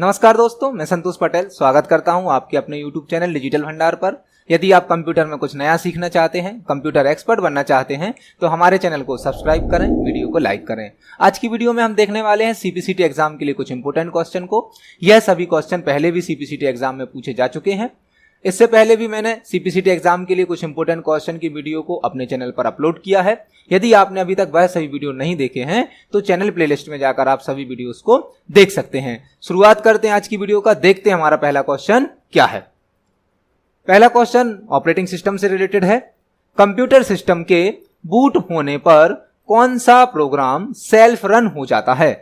नमस्कार दोस्तों, मैं संतोष पटेल स्वागत करता हूं आपके अपने YouTube चैनल डिजिटल भंडार पर। यदि आप कंप्यूटर में कुछ नया सीखना चाहते हैं, कंप्यूटर एक्सपर्ट बनना चाहते हैं, तो हमारे चैनल को सब्सक्राइब करें, वीडियो को लाइक करें। आज की वीडियो में हम देखने वाले हैं सीपीसीटी एग्जाम के लिए कुछ इंपोर्टेंट क्वेश्चन को। यह सभी क्वेश्चन पहले भी सीपीसीटी एग्जाम में पूछे जा चुके हैं। इससे पहले भी मैंने सीपीसीटी एग्जाम के लिए कुछ इंपोर्टेंट क्वेश्चन की वीडियो को अपने चैनल पर अपलोड किया है। यदि आपने अभी तक वह सभी वीडियो नहीं देखे हैं तो चैनल प्लेलिस्ट में जाकर आप सभी वीडियोस को देख सकते हैं। शुरुआत करते हैं आज की वीडियो का। देखते हैं हमारा पहला क्वेश्चन क्या है। पहला क्वेश्चन ऑपरेटिंग सिस्टम से रिलेटेड है। कंप्यूटर सिस्टम के बूट होने पर कौन सा प्रोग्राम सेल्फ रन हो जाता है?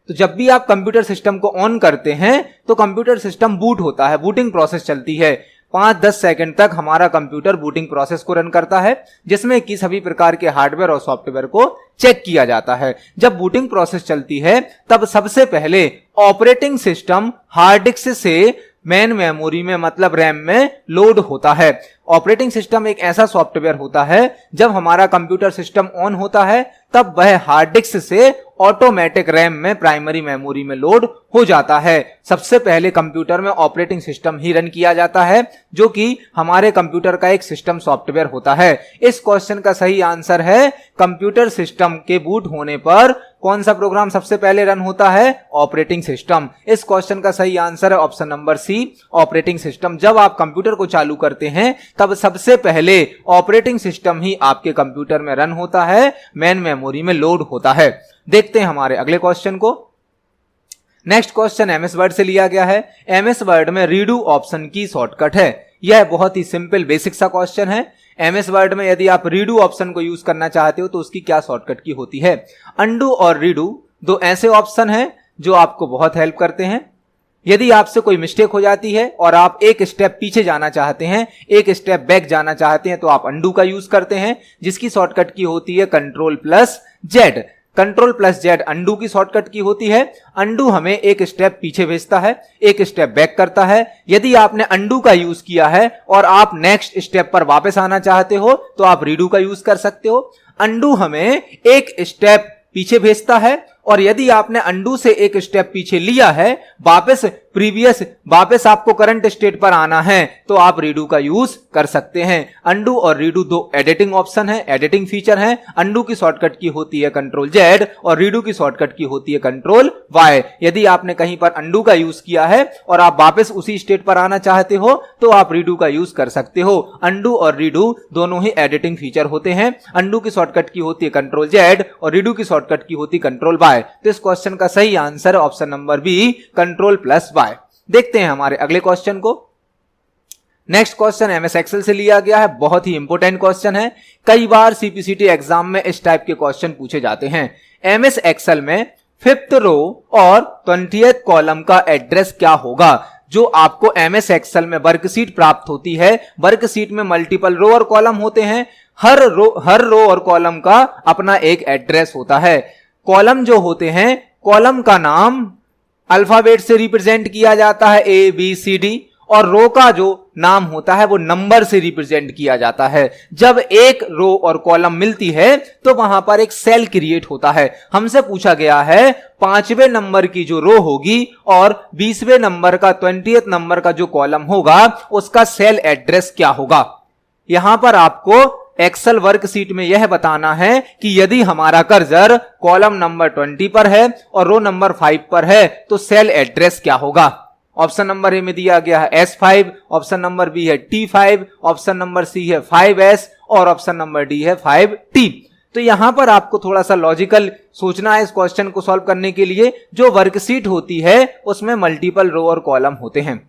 तो जब भी आप कंप्यूटर सिस्टम को ऑन करते हैं तो कंप्यूटर सिस्टम बूट होता है, बूटिंग प्रोसेस चलती है। 5-10 सेकंड तक हमारा कंप्यूटर बूटिंग प्रोसेस को रन करता है, जिसमें कि सभी प्रकार के हार्डवेयर और सॉफ्टवेयर को चेक किया जाता है। जब बूटिंग प्रोसेस चलती है तब सबसे पहले ऑपरेटिंग सिस्टम हार्ड डिस्क से मेन मेमोरी में मतलब रैम में लोड होता है। ऑपरेटिंग सिस्टम एक ऐसा सॉफ्टवेयर होता है, जब हमारा कंप्यूटर सिस्टम ऑन होता है तब वह हार्ड डिस्क से ऑटोमेटिक रैम में प्राइमरी मेमोरी में लोड हो जाता है। सबसे पहले कंप्यूटर में ऑपरेटिंग सिस्टम ही रन किया जाता है, जो कि हमारे कंप्यूटर का एक सिस्टम सॉफ्टवेयर होता है। इस क्वेश्चन का सही आंसर है कंप्यूटर सिस्टम के बूट होने पर कौन सा प्रोग्राम सबसे पहले रन होता है? Operating system. इस क्वेश्चन का सही आंसर है option number C, operating system. जब आप कंप्यूटर को चालू करते हैं तब सबसे पहले ऑपरेटिंग सिस्टम ही आपके कंप्यूटर में रन होता है, मेन मेमोरी में लोड होता है। देखते हैं हमारे अगले क्वेश्चन को। नेक्स्ट क्वेश्चन एमएस वर्ड से लिया गया है। एमएस वर्ड में रीडू ऑप्शन की शॉर्टकट है। यह बहुत ही सिंपल बेसिक सा क्वेश्चन है। एमएस वर्ड में यदि आप रीडू ऑप्शन को यूज करना चाहते हो तो उसकी क्या शॉर्टकट की होती है? अंडू और रीडू दो ऐसे ऑप्शन हैं जो आपको बहुत हेल्प करते हैं। यदि आपसे कोई मिस्टेक हो जाती है और आप एक स्टेप पीछे जाना चाहते हैं, एक स्टेप बैक जाना चाहते हैं, तो आप अंडू का यूज करते हैं, जिसकी शॉर्टकट की होती है कंट्रोल+Z। कंट्रोल+Z अंडू की शॉर्टकट की होती है। अंडू हमें एक स्टेप पीछे भेजता है, एक स्टेप बैक करता है। यदि आपने अंडू का यूज किया है और आप नेक्स्ट स्टेप पर वापस आना चाहते हो तो आप रीडू का यूज कर सकते हो। अंडू हमें एक स्टेप पीछे भेजता है और यदि आपने अंडू से एक स्टेप पीछे लिया है, वापस आपको करंट स्टेट पर आना है, तो आप रीडू का यूज कर सकते हैं। अंडू और रीडू दो एडिटिंग ऑप्शन है, एडिटिंग फीचर है। अंडू की शॉर्टकट की होती है कंट्रोल+Z और रीडू की शॉर्टकट की होती है कंट्रोल+Y। यदि आपने कहीं पर अंडू का यूज किया है और आप वापस उसी स्टेट पर आना चाहते हो तो आप रीडू का यूज कर सकते हो। अंडू और रीडू दोनों ही एडिटिंग फीचर होते हैं। अंडू की शॉर्टकट की होती है कंट्रोल+Z और रीडू की शॉर्टकट की होती है कंट्रोल+Y। तो इस क्वेश्चन का सही आंसर ऑप्शन नंबर बी, कंट्रोल+Y। देखते हैं हमारे अगले क्वेश्चन को। नेक्स्ट क्वेश्चन एमएस एक्सेल से लिया गया है। बहुत ही इंपॉर्टेंट क्वेश्चन है। कई बार सीपीसीटी एग्जाम में इस टाइप के क्वेश्चन पूछे जाते हैं। एमएस एक्सेल में 5th रो और 20th कॉलम का एड्रेस क्या होगा? जो आपको एमएस एक्सेल में वर्कशीट प्राप्त होती है, वर्कशीट में मल्टीपल रो और कॉलम होते हैं। हर रो और कॉलम का अपना एक एड्रेस होता है। कॉलम जो होते हैं, कॉलम का नाम अल्फाबेट से रिप्रेजेंट किया जाता है ABCD, और रो का जो नाम होता है वो नंबर से रिप्रेजेंट किया जाता है। जब एक रो और कॉलम मिलती है तो वहां पर एक सेल क्रिएट होता है। हमसे पूछा गया है 5वें नंबर की जो रो होगी और 20वें नंबर का 20th नंबर का जो कॉलम होगा उसका सेल एड्रेस क्या होगा। यहां पर आपको एक्सेल वर्कशीट में यह बताना है कि यदि हमारा कर्सर कॉलम नंबर 20 पर है और रो नंबर 5 पर है तो सेल एड्रेस क्या होगा। ऑप्शन नंबर ए में दिया गया है S5, ऑप्शन नंबर बी है T5, ऑप्शन नंबर सी है 5S और ऑप्शन नंबर डी है 5T। तो यहां पर आपको थोड़ा सा लॉजिकल सोचना है इस क्वेश्चन को सॉल्व करने के लिए। जो वर्कशीट होती है उसमें मल्टीपल रो और कॉलम होते हैं।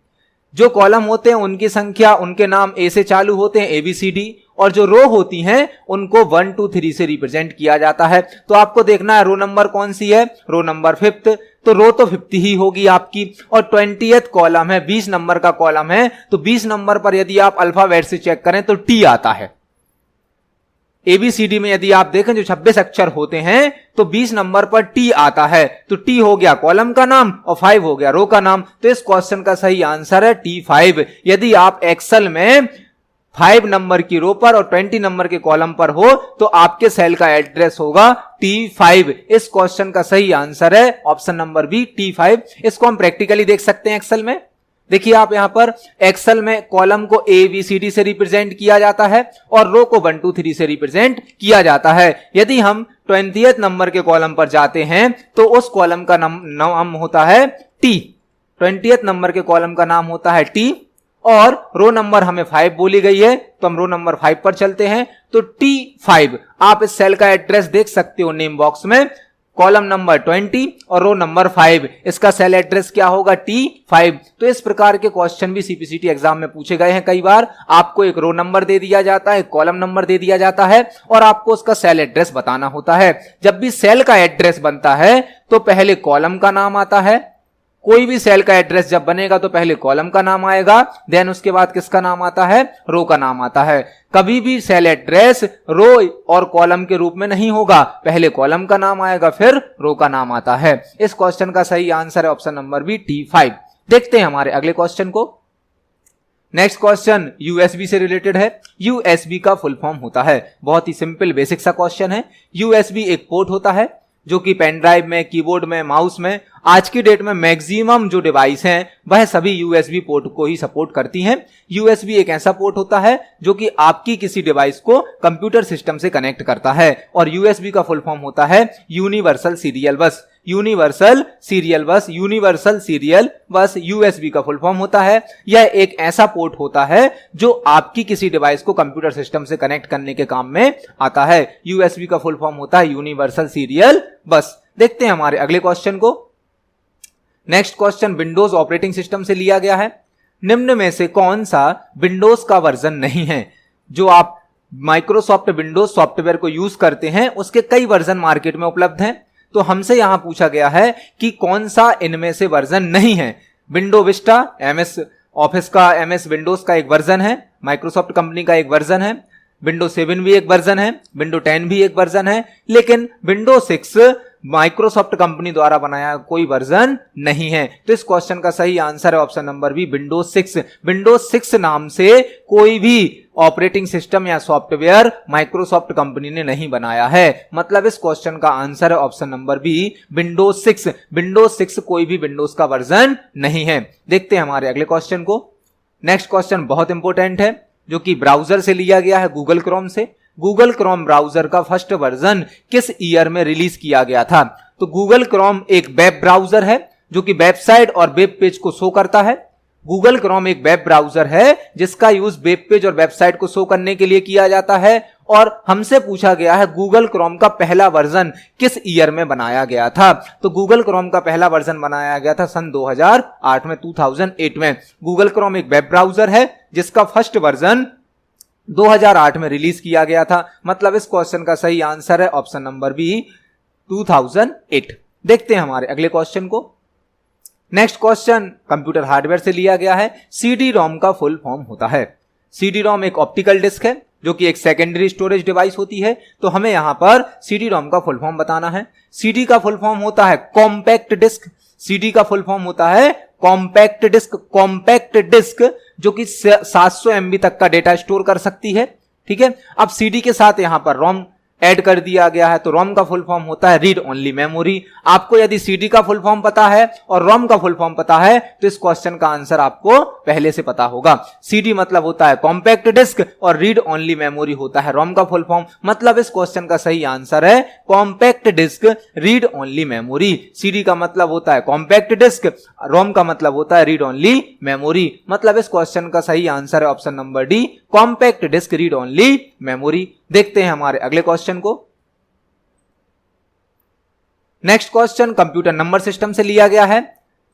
जो कॉलम होते हैं उनकी संख्या, उनके नाम ए से चालू होते हैं ABCD, और जो रो होती हैं उनको 1 2 3 से रिप्रेजेंट किया जाता है। तो आपको देखना है रो नंबर कौन सी है, रो नंबर 5th, तो रो तो 50 ही होगी आपकी। और 20th कॉलम है, 20 नंबर का कॉलम है, तो 20 नंबर पर यदि आप अल्फाबेट से चेक करें तो T आता है। ABCD में यदि आप देखें जो 26 अक्षर होते हैं तो 20 नंबर पर T आता है, तो T हो गया कॉलम का नाम और 5 हो गया रो का नाम। तो इस क्वेश्चन का सही आंसर है T5। यदि आप एक्सेल में 5 नंबर की रो पर और 20 नंबर के कॉलम पर हो तो आपके सेल का एड्रेस होगा T5। इस क्वेश्चन का सही आंसर है ऑप्शन नंबर बी T5। इसको हम प्रैक्टिकली देख सकते हैं एक्सेल में। देखिए आप यहां पर एक्सेल में कॉलम को A B C D से रिप्रेजेंट किया जाता है और रो को 1 2 3 से रिप्रेजेंट किया जाता है। यदि हम 20th नंबर के कॉलम पर जाते हैं तो उस कॉलम का नाम होता है T। 20th नंबर के कॉलम का नाम होता है T और रो नंबर हमें 5 बोली गई है तो हम रो नंबर 5 पर चलते हैं। तो T5 आप इस सेल का एड्रेस देख सकते हो नेम बॉक्स में, कॉलम नंबर 20 और रो नंबर 5, इसका सेल एड्रेस क्या होगा T5। तो इस प्रकार के क्वेश्चन भी सीपीसीटी एग्जाम में पूछे गए हैं कई बार। आपको एक रो नंबर दे दिया जाता है, कॉलम नंबर दे दिया जाता है और आपको उसका सेल एड्रेस बताना होता है। जब भी सेल का एड्रेस बनता है तो पहले कॉलम का नाम आता है। कोई भी सेल का एड्रेस जब बनेगा तो पहले कॉलम का नाम आएगा, देन उसके बाद किसका नाम आता है, रो का नाम आता है। कभी भी सेल एड्रेस रो और कॉलम के रूप में नहीं होगा, पहले कॉलम का नाम आएगा फिर रो का नाम आता है। इस क्वेश्चन का सही आंसर है ऑप्शन नंबर बी T5। देखते हैं हमारे अगले क्वेश्चन को। नेक्स्ट क्वेश्चन यूएसबी से रिलेटेड है। यूएसबी का फुल फॉर्म होता है, बहुत ही सिंपल बेसिक सा क्वेश्चन है। यूएसबी एक पोर्ट होता है जो कि पेन ड्राइव में, कीबोर्ड में, माउस में, आज की डेट में मैक्सिमम जो डिवाइस हैं वह सभी यूएसबी पोर्ट को ही सपोर्ट करती हैं। यूएसबी एक ऐसा पोर्ट होता है जो कि आपकी किसी डिवाइस को कंप्यूटर सिस्टम से कनेक्ट करता है और यूएसबी का फुल फॉर्म होता है यूनिवर्सल सीरियल बस। यूनिवर्सल सीरियल बस, यूनिवर्सल सीरियल बस यूएसबी का फुल फॉर्म होता है। यह एक ऐसा पोर्ट होता है जो आपकी किसी डिवाइस को कंप्यूटर सिस्टम से कनेक्ट करने के काम में आता है। यूएसबी का फुल फॉर्म होता है यूनिवर्सल सीरियल बस। देखते हैं हमारे अगले क्वेश्चन को। Next question Windows operating system से लिया गया है। निम्न में से कौन सा विंडोज का वर्जन नहीं है? जो आप माइक्रोसॉफ्ट विंडोज सॉफ्टवेयर को यूज करते हैं उसके कई वर्जन मार्केट में उपलब्ध हैं, तो हमसे यहां पूछा गया है कि कौन सा इनमें से वर्जन नहीं है। विंडो विस्टा एमएस ऑफिस का, एमएस विंडोज का एक वर्जन है, माइक्रोसॉफ्ट कंपनी का एक वर्जन है, विंडो 7 भी एक वर्जन है, विंडो 10 भी एक वर्जन है, लेकिन विंडो 6 माइक्रोसॉफ्ट कंपनी द्वारा बनाया कोई वर्जन नहीं है। तो इस क्वेश्चन का सही आंसर है option number B Windows 6। Windows 6 नाम से कोई भी ऑपरेटिंग सिस्टम या सॉफ्टवेयर माइक्रोसॉफ्ट कंपनी ने नहीं बनाया है। मतलब इस क्वेश्चन का आंसर है option number B Windows 6। Windows 6 कोई भी विंडोज का वर्जन नहीं है। देखते हैं हमारे अगले क्वेश्चन को। नेक्स्ट क्वेश्चन बहुत इंपॉर्टेंट है जो कि ब्राउजर से लिया गया है, गूगल क्रोम से। गूगल क्रोम ब्राउजर का फर्स्ट वर्जन किस ईयर में रिलीज किया गया था? तो गूगल क्रोम एक वेब ब्राउजर है जो कि वेबसाइट और वेब पेज को शो करता है। गूगल क्रोम एक वेब ब्राउजर है जिसका यूज वेब पेज और वेबसाइट को शो करने के लिए किया जाता है और हमसे पूछा गया है गूगल क्रोम का पहला वर्जन किस ईयर में बनाया गया था? तो गूगल क्रोम का पहला वर्जन बनाया गया था सन 2008 में, 2008 में। गूगल क्रोम एक वेब ब्राउजर है जिसका फर्स्ट वर्जन 2008 में रिलीज किया गया था। मतलब इस क्वेश्चन का सही आंसर है ऑप्शन नंबर बी 2008। देखते हैं हमारे अगले क्वेश्चन को। नेक्स्ट क्वेश्चन कंप्यूटर हार्डवेयर से लिया गया है। सीडी रोम का फुल फॉर्म होता है। सीडी रोम एक ऑप्टिकल डिस्क है जो कि एक सेकेंडरी स्टोरेज डिवाइस होती है, तो हमें यहां पर सीडी रोम का फुल फॉर्म बताना है। सीडी का फुल फॉर्म होता है कॉम्पैक्ट डिस्क। सीडी का फुल फॉर्म होता है कॉम्पैक्ट डिस्क। कॉम्पैक्ट डिस्क जो कि 700 MB तक का डेटा स्टोर कर सकती है। ठीक है, अब सीडी के साथ यहां पर रोम ऐड कर दिया गया है, तो रोम का फुल फॉर्म होता है रीड ओनली मेमोरी। आपको यदि सीडी का फुल फॉर्म पता है और रोम का फुल फॉर्म पता है तो इस क्वेश्चन का आंसर आपको पहले से पता होगा। सीडी मतलब होता है कॉम्पैक्ट डिस्क और रीड ओनली मेमोरी होता है रोम का फुल फॉर्म। मतलब इस क्वेश्चन का सही आंसर है compact disc read only memory. CD का मतलब होता है कॉम्पैक्ट डिस्क, रोम का मतलब होता है रीड ओनली मेमोरी। मतलब इस क्वेश्चन का सही आंसर है option number D compact disc read only memory. देखते हैं हमारे अगले क्वेश्चन को। Next question computer number system से लिया गया है।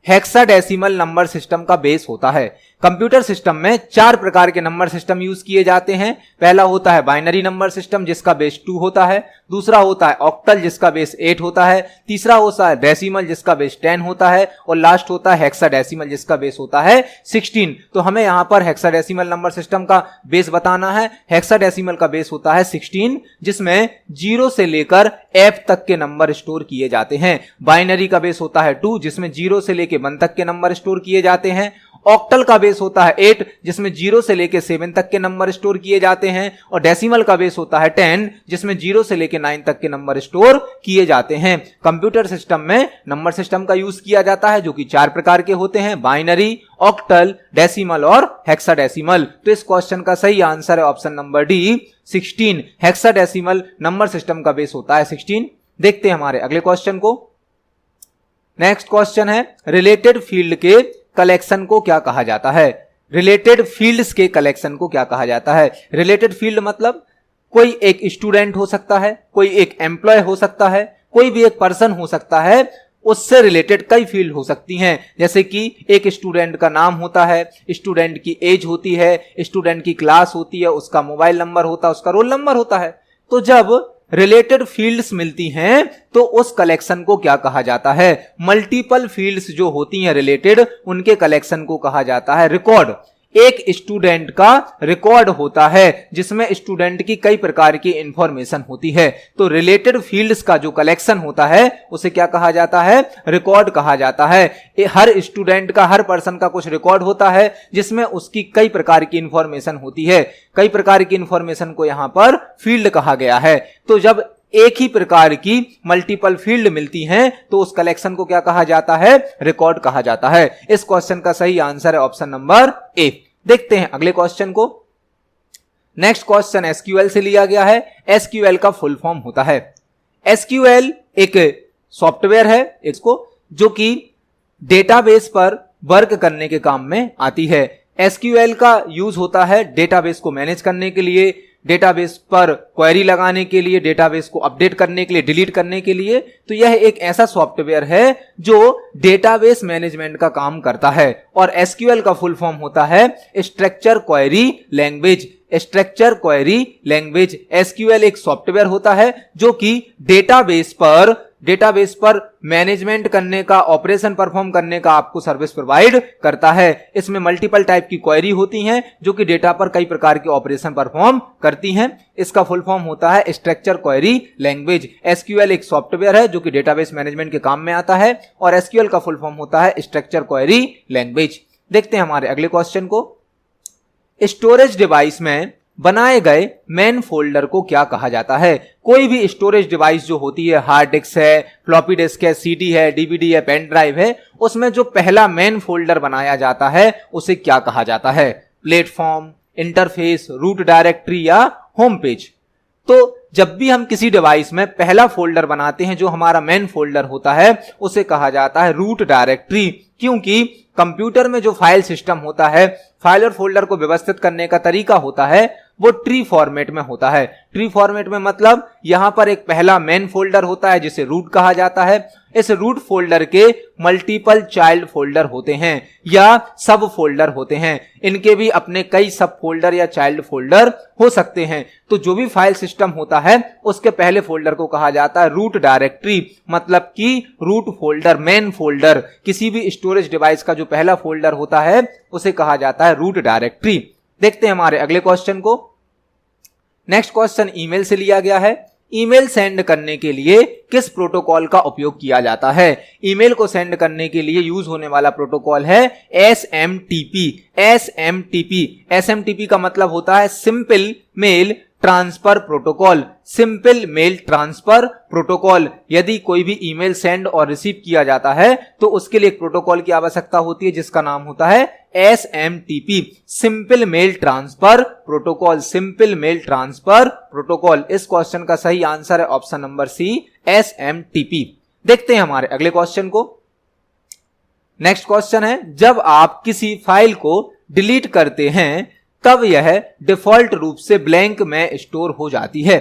हेक्साडेसिमल नंबर सिस्टम का बेस होता है। कंप्यूटर सिस्टम में 4 प्रकार के नंबर सिस्टम यूज किए जाते हैं। पहला होता है बाइनरी नंबर सिस्टम जिसका बेस 2 होता है, दूसरा होता है ऑक्टल जिसका बेस 8 होता है, तीसरा होता है डेसिमल जिसका बेस 10 होता है और लास्ट होता है हेक्साडेसिमल जिसका बेस होता है 16। तो हमें यहां पर हेक्साडेसिमल नंबर सिस्टम का बेस बताना है। हेक्साडेसिमल का बेस होता है 16 जिसमें 0 से लेकर F तक के नंबर स्टोर किए जाते हैं। बाइनरी का बेस होता है 2 जिसमें 0 से लेकर 1 तक के नंबर स्टोर किए जाते हैं ऑक्टल का बेस होता है 8 जिसमें 0 से लेके 7 तक के नंबर स्टोर किए जाते हैं, और डेसिमल का बेस होता है 10 जिसमें 0 से लेके 9 तक के नंबर स्टोर किए जाते हैं। कंप्यूटर सिस्टम में नंबर सिस्टम का यूज किया जाता है जो कि 4 प्रकार के होते हैं, बाइनरी, ऑक्टल, डेसिमल और हेक्साडेसिमल। तो इस क्वेश्चन का सही आंसर है option number D 16। Hexadecimal number system का बेस होता है 16। देखते हैं हमारे अगले क्वेश्चन को। नेक्स्ट क्वेश्चन है रिलेटेड फील्ड के कलेक्शन को क्या कहा जाता है? रिलेटेड फील्ड्स के कलेक्शन को क्या कहा जाता है? रिलेटेड फील्ड मतलब कोई एक स्टूडेंट हो सकता है, कोई एक एम्प्लॉय हो सकता है, कोई भी एक पर्सन हो सकता है, उससे रिलेटेड कई फील्ड हो सकती हैं। जैसे कि एक स्टूडेंट का नाम होता है, स्टूडेंट की एज होती है, स्टूडेंट की क्लास होती है, उसका मोबाइल नंबर होता है, उसका रोल नंबर होता है। तो जब रिलेटेड फील्ड्स मिलती हैं तो उस कलेक्शन को क्या कहा जाता है? मल्टीपल फील्ड्स जो होती हैं रिलेटेड, उनके कलेक्शन को कहा जाता है रिकॉर्ड। एक स्टूडेंट का रिकॉर्ड होता है जिसमें स्टूडेंट की कई प्रकार की इंफॉर्मेशन होती है। तो रिलेटेड फील्ड्स का जो कलेक्शन होता है उसे क्या कहा जाता है? रिकॉर्ड कहा जाता है। हर स्टूडेंट का, हर पर्सन का कुछ रिकॉर्ड होता है जिसमें उसकी कई प्रकार की इंफॉर्मेशन होती है। कई प्रकार की इंफॉर्मेशन को यहां पर फील्ड कहा गया है। तो जब एक ही प्रकार की मल्टीपल फील्ड मिलती हैं तो उस कलेक्शन को क्या कहा जाता है? रिकॉर्ड कहा जाता है। इस क्वेश्चन का सही आंसर है ऑप्शन नंबर ए। देखते हैं अगले क्वेश्चन को। नेक्स्ट क्वेश्चन एसक्यूएल से लिया गया है। एसक्यूएल का फुल फॉर्म होता है, एसक्यूएल एक सॉफ्टवेयर है इसको जो कि डेटाबेस पर वर्क करने के काम में आती है। एसक्यूएल का यूज होता है डेटाबेस को मैनेज करने के लिए, डेटाबेस पर क्वेरी लगाने के लिए, डेटाबेस को अपडेट करने के लिए, डिलीट करने के लिए। तो यह एक ऐसा सॉफ्टवेयर है जो डेटाबेस मैनेजमेंट का काम करता है। और एसक्यूएल का फुल फॉर्म होता है structure query language. Structure query language SQL एक सॉफ्टवेयर होता है जो कि डेटाबेस पर मैनेजमेंट करने का, ऑपरेशन परफॉर्म करने का आपको सर्विस प्रोवाइड करता है। इसमें मल्टीपल टाइप की क्वेरी होती हैं जो कि डेटा पर कई प्रकार के ऑपरेशन परफॉर्म करती हैं। इसका फुल फॉर्म होता है स्ट्रक्चर क्वेरी लैंग्वेज। एसक्यूएल एक सॉफ्टवेयर है जो कि डेटाबेस मैनेजमेंट के काम में आता है और एसक्यूएल का फुल फॉर्म होता है स्ट्रक्चर क्वेरी लैंग्वेज। देखते हैं हमारे अगले क्वेश्चन को। स्टोरेज डिवाइस में बनाए गए मेन फोल्डर को क्या कहा जाता है? कोई भी स्टोरेज डिवाइस जो होती है, हार्ड डिस्क है, फ्लॉपी डिस्क है, सीडी है, डीवीडी है, पेन ड्राइव है, उसमें जो पहला मेन फोल्डर बनाया जाता है उसे क्या कहा जाता है? प्लेटफॉर्म, इंटरफेस, रूट डायरेक्टरी या होम पेज। तो जब भी हम किसी डिवाइस में पहला फोल्डर बनाते हैं जो हमारा मेन फोल्डर होता है उसे कहा जाता है रूट डायरेक्टरी। क्योंकि कंप्यूटर में जो फाइल सिस्टम होता है, फाइल और फोल्डर को व्यवस्थित करने का तरीका होता है वो ट्री फॉर्मेट में होता है। ट्री फॉर्मेट में मतलब यहां पर एक पहला मेन फोल्डर होता है जिसे रूट कहा जाता है। इस रूट फोल्डर के मल्टीपल चाइल्ड फोल्डर होते हैं या सब फोल्डर होते हैं। इनके भी अपने कई सब फोल्डर या चाइल्ड फोल्डर हो सकते हैं। तो जो भी फाइल सिस्टम होता है उसके पहले फोल्डर को कहा जाता है रूट डायरेक्टरी। मतलब कि रूट फोल्डर, मेन फोल्डर, किसी भी स्टोरेज डिवाइस का जो पहला फोल्डर होता है उसे कहा जाता है रूट डायरेक्टरी। देखते हैं हमारे अगले क्वेश्चन को। नेक्स्ट क्वेश्चन ईमेल से लिया गया है। ईमेल सेंड करने के लिए किस प्रोटोकॉल का उपयोग किया जाता है? ईमेल को सेंड करने के लिए यूज होने वाला प्रोटोकॉल है एसएमटीपी। एसएमटीपी का मतलब होता है simple mail transfer protocol. Simple mail transfer protocol. यदि कोई भी ईमेल सेंड और रिसीव किया जाता है तो उसके लिए एक प्रोटोकॉल की आवश्यकता होती है जिसका नाम होता है SMTP, simple mail transfer protocol. Simple mail transfer protocol. इस क्वेश्चन का सही आंसर है ऑप्शन नंबर सी, एसएमटीपी। देखते हैं हमारे अगले क्वेश्चन को। नेक्स्ट क्वेश्चन है जब आप किसी फाइल को डिलीट करते हैं तब यह डिफॉल्ट रूप से ब्लैंक में स्टोर हो जाती है।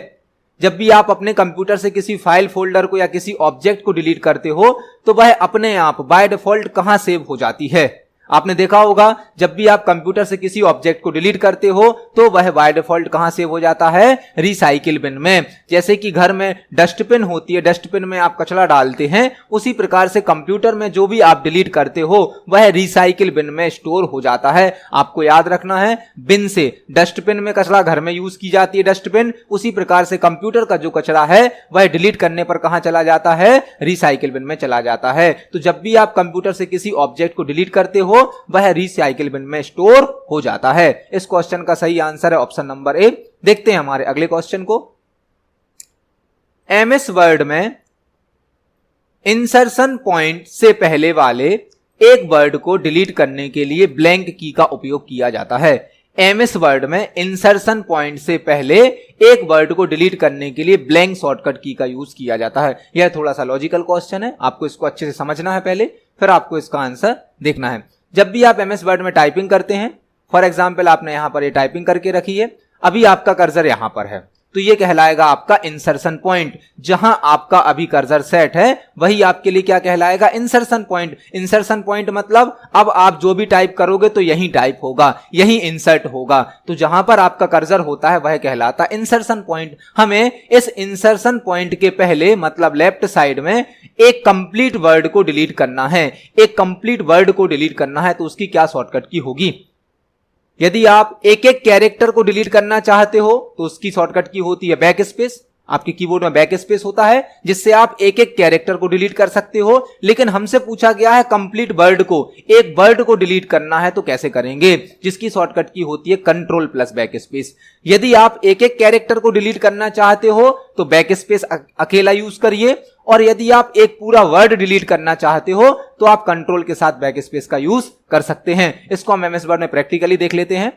जब भी आप अपने कंप्यूटर से किसी फाइल फोल्डर को या किसी ऑब्जेक्ट को डिलीट करते हो तो वह अपने आप बाय डिफॉल्ट कहां सेव हो जाती है? आपने देखा होगा जब भी आप कंप्यूटर से किसी ऑब्जेक्ट को डिलीट करते हो तो वह बाय डिफॉल्ट कहां सेव हो जाता है? रिसाइकिल बिन में। जैसे कि घर में डस्टबिन होती है, डस्टबिन में आप कचरा डालते हैं, उसी प्रकार से कंप्यूटर में जो भी आप डिलीट करते हो वह रिसाइकिल बिन में स्टोर हो जाता है। आपको याद रखना है, बिन से डस्टबिन में कचरा घर में यूज की जाती है डस्टबिन, उसी प्रकार से कंप्यूटर का जो कचरा है वह डिलीट करने पर कहां चला जाता है? रिसाइकिल बिन में चला जाता है। तो जब भी आप कंप्यूटर से किसी ऑब्जेक्ट को डिलीट करते हो हो वह रिसाइकिल बिन में स्टोर हो जाता है। इस क्वेश्चन का सही आंसर है ऑप्शन नंबर ए। देखते हैं हमारे अगले क्वेश्चन को। एमएस वर्ड में इंसर्शन पॉइंट से पहले वाले एक वर्ड को डिलीट करने के लिए ब्लैंक की का उपयोग किया जाता है। एमएस वर्ड में इंसर्शन पॉइंट से पहले एक वर्ड को डिलीट करने के लिए ब्लैंक शॉर्टकट की का यूज किया जाता है। यह थोड़ा सा लॉजिकल क्वेश्चन है, आपको इसको अच्छे से समझना है पहले, फिर आपको इसका आंसर देखना है। जब भी आप एमएस वर्ड में टाइपिंग करते हैं, फॉर एग्जाम्पल आपने यहां पर ये टाइपिंग करके रखी है, अभी आपका कर्सर यहां पर है, तो ये कहलाएगा आपका इंसर्शन पॉइंट। जहां आपका अभी कर्सर सेट है वही आपके लिए क्या कहलाएगा, इंसर्शन पॉइंट। इंसर्शन पॉइंट मतलब अब आप जो भी टाइप करोगे तो यही टाइप होगा, यही इंसर्ट होगा। तो जहां पर आपका कर्सर होता है वह कहलाता है इंसर्शन पॉइंट। हमें इस इंसर्शन पॉइंट के पहले मतलब लेफ्ट साइड में एक कंप्लीट वर्ड को डिलीट करना है। एक कंप्लीट वर्ड को डिलीट करना है तो उसकी क्या शॉर्टकट की होगी। यदि आप एक एक कैरेक्टर को डिलीट करना चाहते हो तो उसकी शॉर्टकट की होती है बैक स्पेस। आपके कीबोर्ड में बैक स्पेस होता है जिससे आप एक एक कैरेक्टर को डिलीट कर सकते हो। लेकिन हमसे पूछा गया है कंप्लीट वर्ड को, एक वर्ड को डिलीट करना है तो कैसे करेंगे, जिसकी शॉर्टकट की होती है कंट्रोल प्लस बैक स्पेस। यदि आप एक एक कैरेक्टर को डिलीट करना चाहते हो तो बैक स्पेस अकेला यूज करिए, और यदि आप एक पूरा वर्ड डिलीट करना चाहते हो तो आप कंट्रोल के साथ बैक स्पेस का यूज कर सकते हैं। इसको हम एमएस वर्ड में प्रैक्टिकली देख लेते हैं।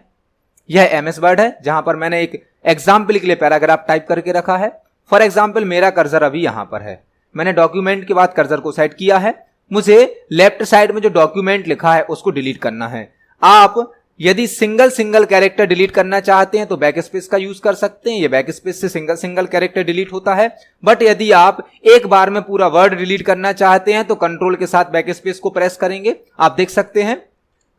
यह एमएस वर्ड है जहां पर मैंने एक एग्जाम्पल के लिए पैराग्राफ टाइप करके रखा है। फॉर एग्जाम्पल मेरा कर्सर अभी यहां पर है, मैंने डॉक्यूमेंट के बाद कर्सर को सेट किया है। मुझे लेफ्ट साइड में जो डॉक्यूमेंट लिखा है उसको डिलीट करना है। आप यदि सिंगल कैरेक्टर डिलीट करना चाहते हैं तो बैक स्पेस का यूज कर सकते हैं, ये बैक स्पेस से सिंगल कैरेक्टर डिलीट होता है। बट यदि आप एक बार में पूरा वर्ड डिलीट करना चाहते हैं तो कंट्रोल के साथ बैक स्पेस को प्रेस करेंगे। आप देख सकते हैं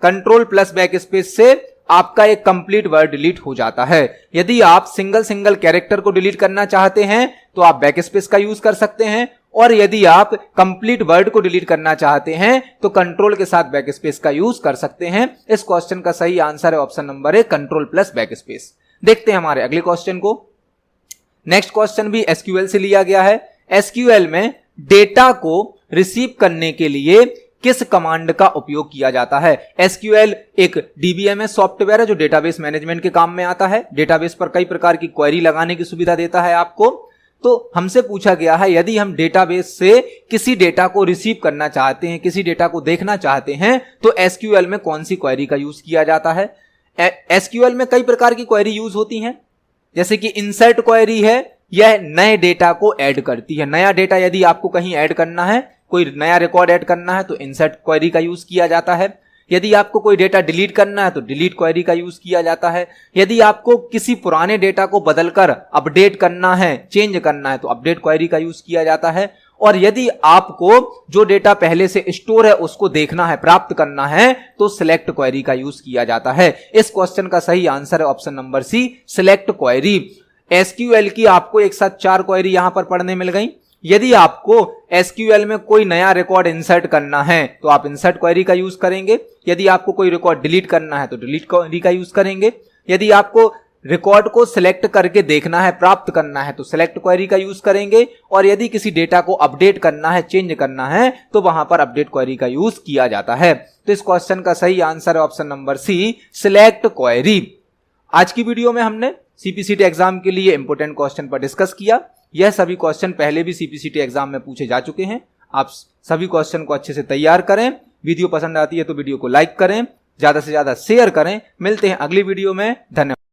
कंट्रोल प्लस बैक स्पेस से आपका एक कंप्लीट वर्ड डिलीट हो जाता है। यदि आप सिंगल कैरेक्टर को डिलीट करना चाहते हैं तो आप बैक स्पेस का यूज कर सकते हैं, और यदि आप कंप्लीट वर्ड को डिलीट करना चाहते हैं तो कंट्रोल के साथ बैक स्पेस का यूज कर सकते हैं। इस क्वेश्चन का सही आंसर है option number A, control plus back space. देखते हैं हमारे अगले क्वेश्चन को। नेक्स्ट क्वेश्चन भी एसक्यूएल से लिया गया है। एसक्यूएल में डेटा को रिसीव करने के लिए किस कमांड का उपयोग किया जाता है। एसक्यूएल एक डीबीएमएस सॉफ्टवेयर है जो डेटाबेस मैनेजमेंट के काम में आता है। डेटाबेस पर कई प्रकार की क्वेरी लगाने की सुविधा देता है आपको। तो हमसे पूछा गया है यदि हम डेटाबेस से किसी डेटा को रिसीव करना चाहते हैं, किसी डेटा को देखना चाहते हैं तो एसक्यूएल में कौन सी क्वेरी का यूज किया जाता है। एसक्यूएल में कई प्रकार की क्वेरी यूज होती हैं, जैसे कि इंसर्ट क्वेरी है, यह नए डेटा को ऐड करती है। नया डेटा यदि आपको कहीं ऐड करना है, कोई नया रिकॉर्ड ऐड करना है तो इंसर्ट क्वेरी का यूज किया जाता है। यदि आपको कोई डेटा डिलीट करना है तो डिलीट क्वेरी का यूज किया जाता है। यदि आपको किसी पुराने डेटा को बदलकर अपडेट करना है, चेंज करना है तो अपडेट क्वेरी का यूज किया जाता है। और यदि आपको जो डेटा पहले से स्टोर है उसको देखना है, प्राप्त करना है तो सिलेक्ट क्वेरी का यूज किया जाता है। इस क्वेश्चन का सही आंसर है option number C, select query. SQL की आपको एक साथ 4 क्वेरी यहां पर पढ़ने मिल गई। यदि आपको एसक्यूएल में कोई नया रिकॉर्ड इंसर्ट करना है तो आप इंसर्ट क्वेरी का यूज करेंगे। यदि आपको कोई रिकॉर्ड डिलीट करना है तो डिलीट क्वेरी का यूज करेंगे। यदि आपको रिकॉर्ड को सिलेक्ट करके देखना है, प्राप्त करना है तो सिलेक्ट क्वेरी का यूज करेंगे। और यदि किसी डेटा को अपडेट करना है, चेंज करना है तो वहां पर अपडेट क्वेरी का यूज किया जाता है। तो इस क्वेश्चन का सही आंसर है option number C, select query. आज की वीडियो में हमने सीपीसीटी एग्जाम के लिए इंपोर्टेंट क्वेश्चन पर डिस्कस किया। यह सभी क्वेश्चन पहले भी सीपीसीटी एग्जाम में पूछे जा चुके हैं। आप सभी क्वेश्चन को अच्छे से तैयार करें। वीडियो पसंद आती है तो वीडियो को लाइक करें, ज्यादा से ज्यादा शेयर करें। मिलते हैं अगली वीडियो में। धन्यवाद।